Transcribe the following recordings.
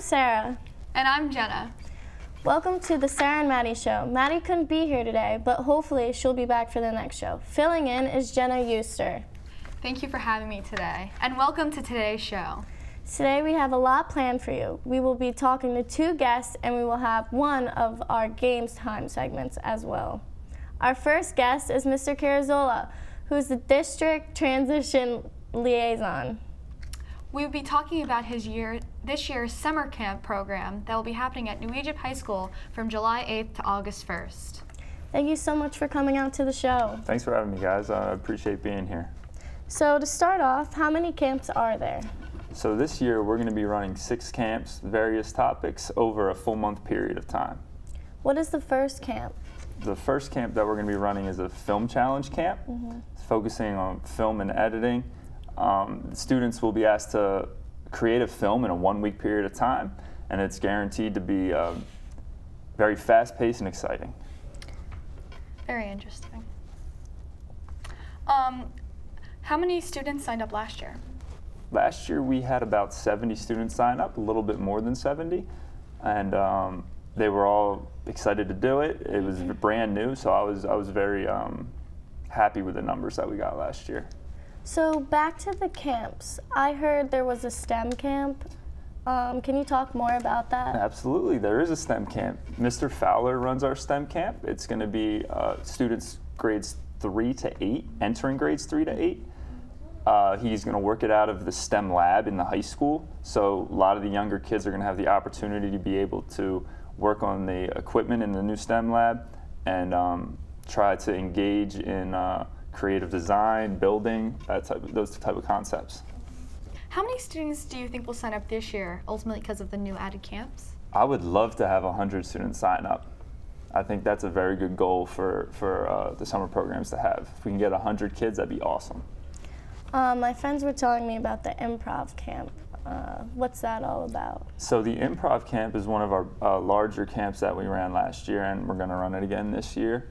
Sara. And I'm Jenna. Welcome to the Sara and Maddie show. Maddie couldn't be here today, but hopefully she'll be back for the next show. Filling in is Jenna Euster. Thank you for having me today, and welcome to today's show. Today we have a lot planned for you. We will be talking to 2 guests, and we will have one of our games time segments as well. Our first guest is Mr. Carazola, who's the district transition liaison. We will be talking about this year's summer camp program that will be happening at New Egypt High School from July 8th to August 1st. Thank you so much for coming out to the show. Thanks for having me, guys. I appreciate being here. So to start off, how many camps are there? So this year we're going to be running 6 camps, various topics, over a full month period of time. What is the first camp? The first camp that we're going to be running is a film challenge camp. It's focusing on film and editing. Students will be asked to create a film in a 1-week period of time, and it's guaranteed to be very fast-paced and exciting. Very interesting. How many students signed up last year? Last year we had about 70 students sign up, a little bit more than 70, and they were all excited to do it. It was brand new, so I was very happy with the numbers that we got last year. So back to the camps. I heard there was a STEM camp. Can you talk more about that? Absolutely, there is a STEM camp. Mr. Fowler runs our STEM camp. It's going to be students grades 3 to 8, entering grades 3 to 8. He's going to work it out of the STEM lab in the high school. So a lot of the younger kids are going to have the opportunity to be able to work on the equipment in the new STEM lab and try to engage in creative design, building, those type of concepts. How many students do you think will sign up this year, ultimately because of the new added camps? I would love to have 100 students sign up. I think that's a very good goal for the summer programs to have. If we can get 100 kids, that'd be awesome. My friends were telling me about the Improv Camp. What's that all about? So the Improv Camp is one of our larger camps that we ran last year, and we're going to run it again this year.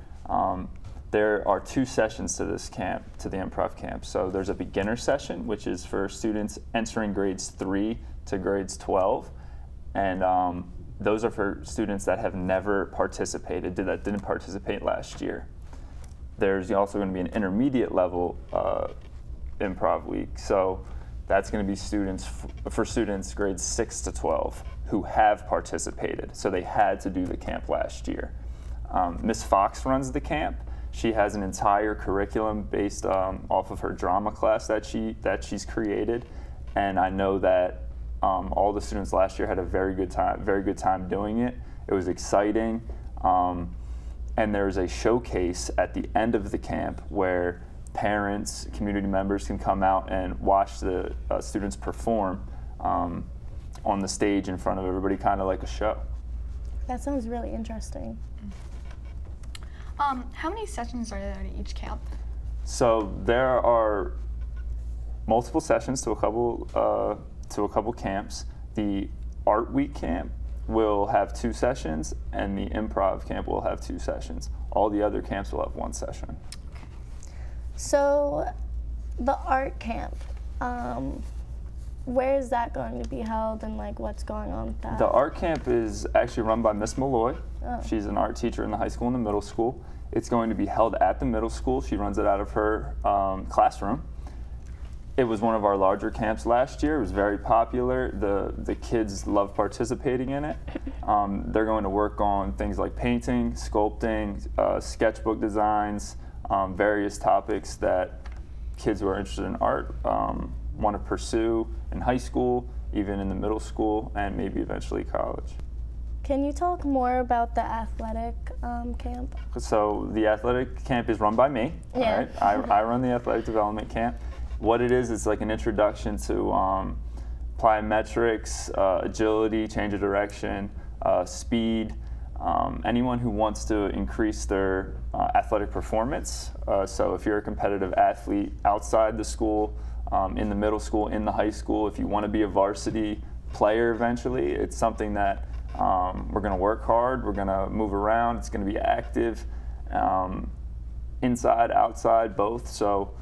There are 2 sessions to this camp, to the Improv Camp. So there's a beginner session, which is for students entering grades 3 to grades 12. And those are for students that have never participated, that didn't participate last year. There's also going to be an intermediate level improv week. So that's going to be for students grades 6 to 12 who have participated. So they had to do the camp last year. Miss Fox runs the camp. She has an entire curriculum based off of her drama class that she's created, and I know that all the students last year had a very good time doing it. It was exciting, and there's a showcase at the end of the camp where parents, community members can come out and watch the students perform on the stage in front of everybody, kind of like a show. That sounds really interesting. How many sessions are there at each camp? So there are multiple sessions to a couple camps. The Art Week camp will have 2 sessions, and the Improv camp will have 2 sessions. All the other camps will have 1 session. So the art camp, where is that going to be held, and like what's going on with that? The art camp is actually run by Miss Malloy. Oh. She's an art teacher in the high school and the middle school. It's going to be held at the middle school. She runs it out of her classroom. It was one of our larger camps last year. It was very popular. The kids love participating in it. They're going to work on things like painting, sculpting, sketchbook designs, various topics that kids who are interested in art want to pursue in high school, even in the middle school, and maybe eventually college. Can you talk more about the athletic camp? So the athletic camp is run by me. Yeah. All right? I run the athletic development camp. What it is, it's like an introduction to plyometrics, agility, change of direction, speed. Anyone who wants to increase their athletic performance. So if you're a competitive athlete outside the school, in the middle school, in the high school, if you want to be a varsity player eventually, it's something that we're going to work hard, we're going to move around, it's going to be active, inside, outside, both. So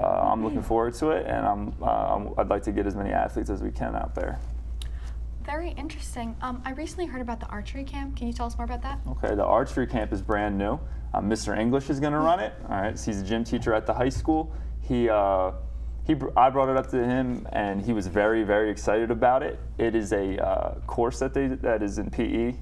I'm looking forward to it, and I'd like to get as many athletes as we can out there. Very interesting. I recently heard about the Archery Camp. Can you tell us more about that? Okay, the Archery Camp is brand new. Mr. English is going to run it. All right, so he's a gym teacher at the high school. I brought it up to him, and he was very, very excited about it. It is a course that is in PE,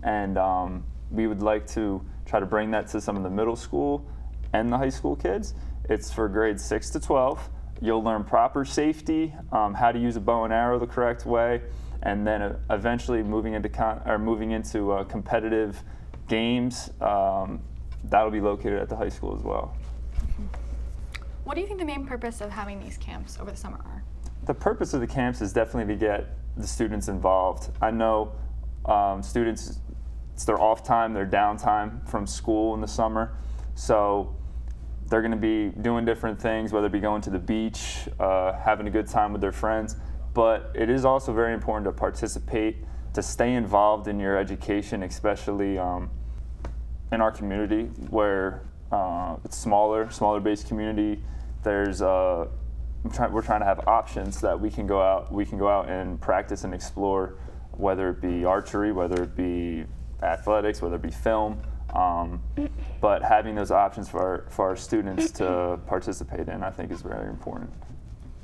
and we would like to try to bring that to some of the middle school and the high school kids. It's for grades 6 to 12. You'll learn proper safety, how to use a bow and arrow the correct way, and then eventually moving into competitive games. That'll be located at the high school as well. What do you think the main purpose of having these camps over the summer are? The purpose of the camps is definitely to get the students involved. I know students, it's their off time, their downtime from school in the summer, so they're going to be doing different things, whether it be going to the beach, having a good time with their friends. But it is also very important to participate, to stay involved in your education, especially in our community where it's smaller based community. There's we're trying to have options that we can go out and practice and explore, whether it be archery, whether it be athletics, whether it be film. But having those options for our students to participate in, I think, is very important.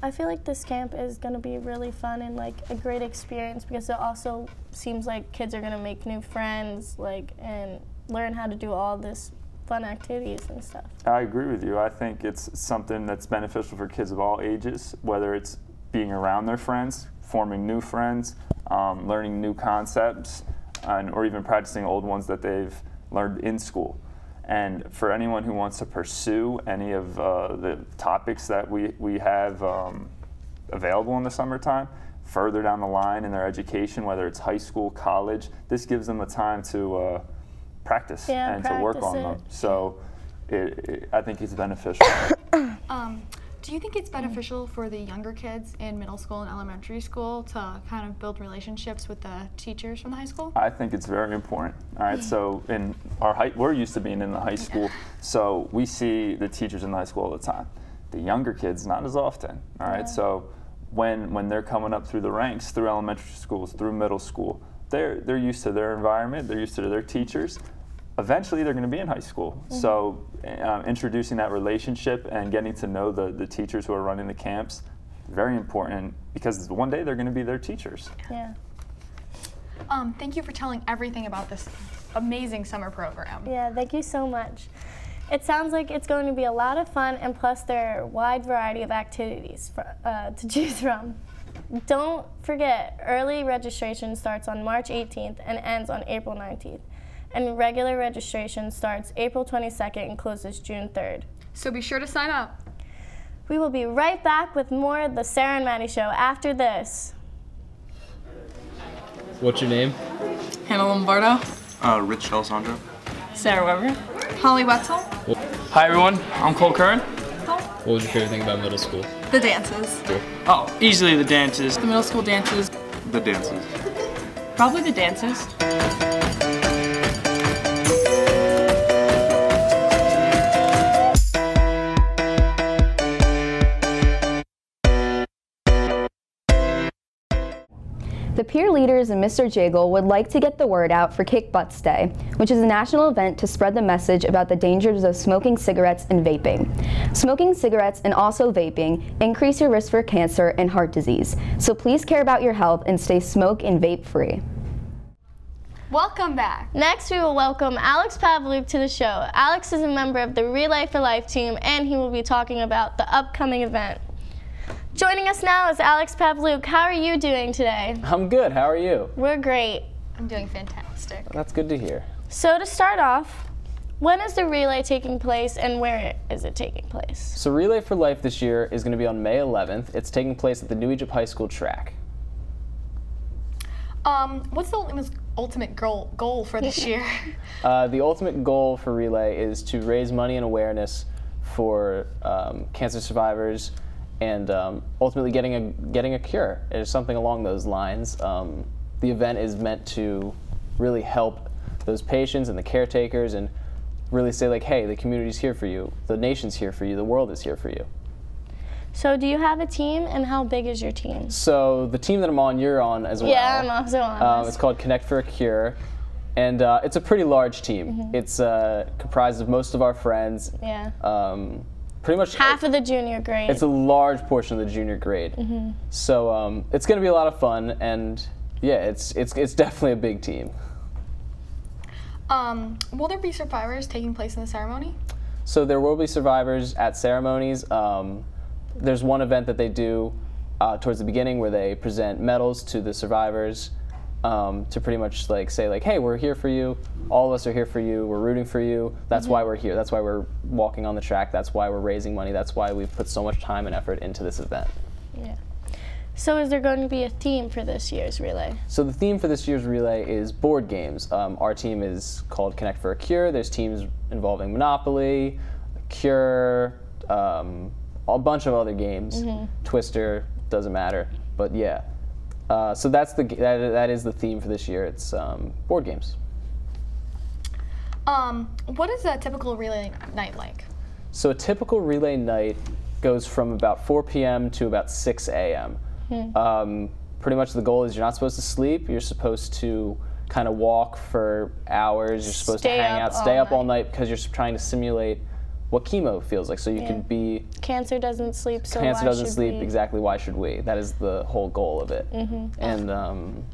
I feel like this camp is going to be really fun and like a great experience because it also seems like kids are going to make new friends, like, and learn how to do all this fun activities and stuff. I agree with you. I think it's something that's beneficial for kids of all ages, whether it's being around their friends, forming new friends, learning new concepts, or even practicing old ones that they've learned in school. And for anyone who wants to pursue any of the topics that we have available in the summertime, further down the line in their education, whether it's high school, college, this gives them the time to practice and to work on them. So I think it's beneficial. Do you think it's beneficial for the younger kids in middle school and elementary school to kind of build relationships with the teachers from the high school? I think it's very important. All right, so in our we're used to being in the high school, so we see the teachers in the high school all the time. The younger kids, not as often. All right, so when they're coming up through the ranks, through elementary schools, through middle school, they're used to their environment, they're used to their teachers. Eventually they're going to be in high school. So introducing that relationship and getting to know the teachers who are running the camps, very important, because one day they're going to be their teachers. Yeah. Thank you for telling everything about this amazing summer program. Yeah, thank you so much. It sounds like it's going to be a lot of fun, and plus there are a wide variety of activities to choose from. Don't forget, early registration starts on March 18th and ends on April 19th. And regular registration starts April 22nd and closes June 3rd. So be sure to sign up. We will be right back with more of the Sara and Maddie Show after this. What's your name? Hannah Lombardo. Rich Alessandro. Sarah Weber. Holly Wetzel. Hi everyone, I'm Cole Curran. What was your favorite thing about middle school? The dances. Cool. Oh, easily the dances. The middle school dances. The dances. Probably the dances. The peer leaders and Mr. Jagel would like to get the word out for Kick Butts Day, which is a national event to spread the message about the dangers of smoking cigarettes and vaping. Smoking cigarettes and also vaping increase your risk for cancer and heart disease, so please care about your health and stay smoke and vape free. Welcome back. Next, we will welcome Alex Pavluk to the show. Alex is a member of the Relay for Life team, and he will be talking about the upcoming event. Joining us now is Alex Pavluk. How are you doing today? I'm good. How are you? We're great. I'm doing fantastic. That's good to hear. So to start off, when is the relay taking place and where is it taking place? So Relay for Life this year is going to be on May 11th. It's taking place at the New Egypt High School track. What's the ultimate goal for this year? The ultimate goal for Relay is to raise money and awareness for cancer survivors and ultimately getting a cure. It is something along those lines. The event is meant to really help those patients and the caretakers and really say, like, hey, the community's here for you, the nation's here for you, the world is here for you. So do you have a team, and how big is your team? So the team that I'm on, you're on as well. Yeah, I'm also on. It's called Connect for a Cure, and it's a pretty large team. It's comprised of most of our friends. Yeah. Pretty much half of the junior grade. It's a large portion of the junior grade. So it's going to be a lot of fun, and yeah, it's definitely a big team. Will there be survivors taking place in the ceremony? So there will be survivors at ceremonies. There's one event that they do towards the beginning where they present medals to the survivors to pretty much like say like, hey, we're here for you. All of us are here for you. We're rooting for you. That's why we're here. That's why we're walking on the track. That's why we're raising money. That's why we've put so much time and effort into this event. Yeah. So is there going to be a theme for this year's relay? So the theme for this year's relay is board games. Our team is called Connect for a Cure. There's teams involving Monopoly, Cure, a bunch of other games. Twister, doesn't matter. But yeah. So that is the theme for this year. It's board games. What is a typical relay night like? So a typical relay night goes from about 4 p.m. to about 6 a.m. Pretty much the goal is you're not supposed to sleep. You're supposed to kind of walk for hours. You're supposed to hang out, stay up all night because you're trying to simulate what chemo feels like. So you can be... Cancer doesn't sleep, so Cancer doesn't should sleep, we? exactly, why should we? That is the whole goal of it. And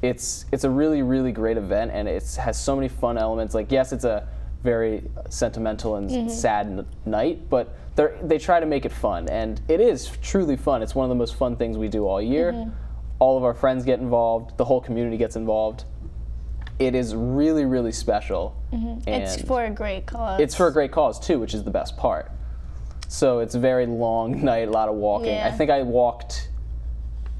it's a really, really great event, and it has so many fun elements. Like, yes, it's a very sentimental and sad night, but they try to make it fun, and it is truly fun. It's one of the most fun things we do all year. All of our friends get involved. The whole community gets involved. It is really, really special. And it's for a great cause. It's for a great cause, too, which is the best part. So it's a very long night, a lot of walking. Yeah. I think I walked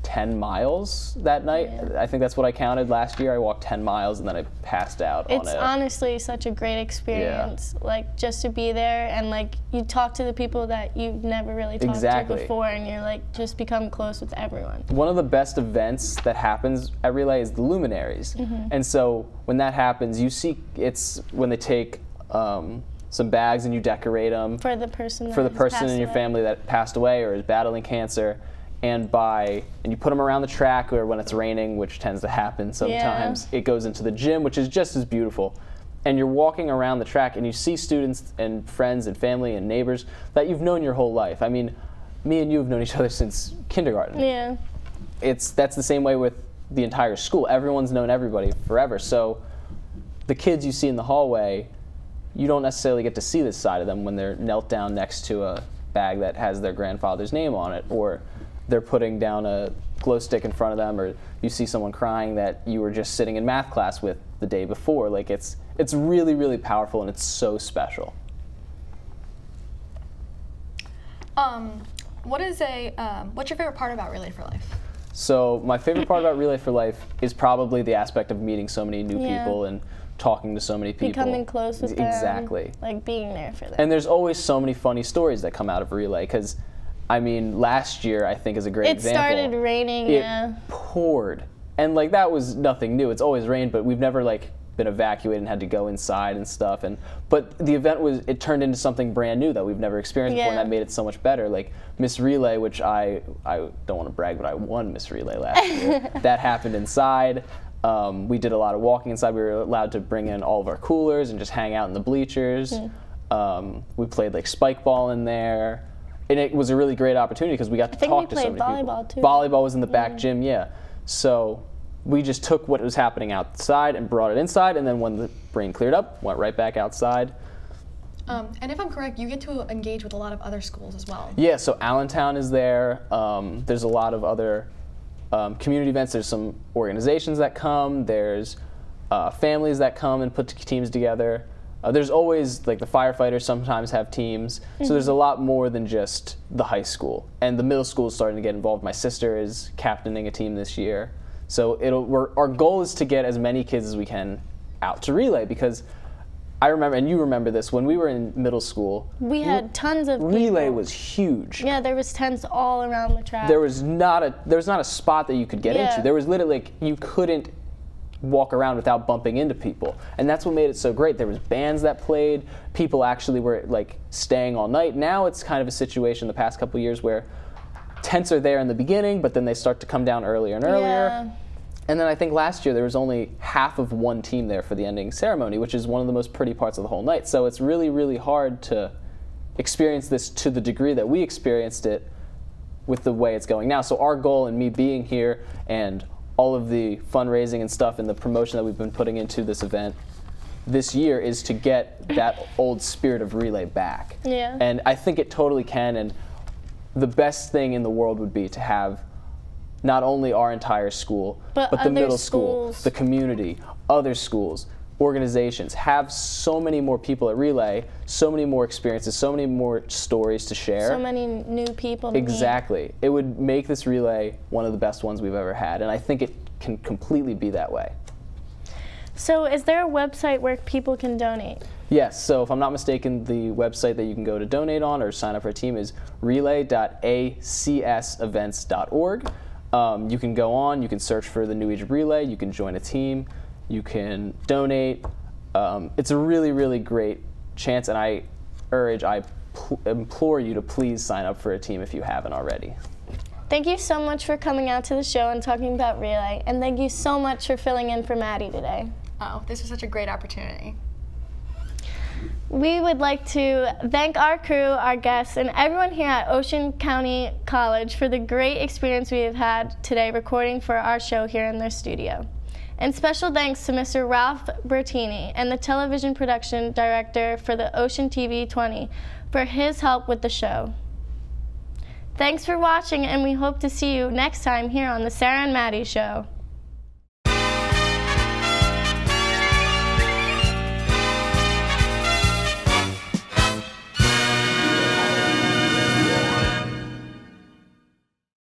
10 miles that night. I think that's what I counted last year. I walked 10 miles and then I passed out on it. It's honestly such a great experience, like just to be there and like you talk to the people that you've never really talked to before, and you're like just become close with everyone. One of the best events that happens at Relay is the luminaries. And so when that happens, you see it's when they take some bags and you decorate them For the person in your family that passed away or is battling cancer. And you put them around the track, or when it's raining, which tends to happen sometimes, it goes into the gym, which is just as beautiful. And you're walking around the track, and you see students and friends and family and neighbors that you've known your whole life. I mean, me and you have known each other since kindergarten. Yeah. That's the same way with the entire school. Everyone's known everybody forever. So the kids you see in the hallway, you don't necessarily get to see this side of them when they're knelt down next to a bag that has their grandfather's name on it, or they're putting down a glow stick in front of them, or you see someone crying that you were just sitting in math class with the day before. Like it's really, really powerful, and it's so special. What's your favorite part about Relay for Life? So my favorite part about Relay for Life is probably the aspect of meeting so many new people and talking to so many people. Becoming close with them. Exactly. Like being there for them. And there's always so many funny stories that come out of Relay, because I mean, last year, I think, is a great example. It started raining, It poured. And, like, that was nothing new. It's always rained, but we've never, like, been evacuated and had to go inside and stuff. But the event it turned into something brand new that we've never experienced before, and that made it so much better. Like, Miss Relay, which I don't want to brag, but I won Miss Relay last year. That happened inside. We did a lot of walking inside. We were allowed to bring in all of our coolers and just hang out in the bleachers. We played, like, spike ball in there. And it was a really great opportunity because we got to talk to so many people. I think we played volleyball too. Volleyball was in the back gym, yeah. So we just took what was happening outside and brought it inside, and then when the rain cleared up, went right back outside. And if I'm correct, you get to engage with a lot of other schools as well. Yeah, so Allentown is there. There's a lot of other community events. There's some organizations that come. There's families that come and put teams together. There's always, like, the firefighters sometimes have teams, so there's a lot more than just the high school. And the middle school is starting to get involved. My sister is captaining a team this year. So our goal is to get as many kids as we can out to Relay, because I remember, and you remember this, when we were in middle school, we had tons of people. Relay was huge. Yeah, there was tents all around the track. There was not a spot that you could get into. There was literally, like, you couldn't walk around without bumping into people. And that's what made it so great. There was bands that played, people actually were like staying all night. Now it's kind of a situation the past couple years where tents are there in the beginning, but then they start to come down earlier and earlier. Yeah. And then I think last year there was only half of one team there for the ending ceremony, which is one of the most pretty parts of the whole night. So it's really, really hard to experience this to the degree that we experienced it with the way it's going now. So our goal in me being here and all of the fundraising and stuff and the promotion that we've been putting into this event this year is to get that old spirit of relay back. Yeah. And I think it totally can, and the best thing in the world would be to have not only our entire school, but the other middle school, schools. the community, other schools, organizations, have so many more people at Relay, so many more experiences, so many more stories to share. So many new people to meet. Exactly. It would make this relay one of the best ones we've ever had, and I think it can completely be that way. So is there a website where people can donate? Yes, so if I'm not mistaken, the website that you can go to donate on or sign up for a team is relay.acsevents.org. You can go on, you can search for the New Egypt Relay, you can join a team, you can donate. It's a really, really great chance, and I implore you to please sign up for a team if you haven't already. Thank you so much for coming out to the show and talking about Relay, and thank you so much for filling in for Maddie today. Oh, this was such a great opportunity. We would like to thank our crew, our guests, and everyone here at Ocean County College for the great experience we have had today recording for our show here in their studio. And special thanks to Mr. Ralph Bertini and the television production director for the Ocean TV 20 for his help with the show. Thanks for watching, and we hope to see you next time here on the Sara and Maddie Show.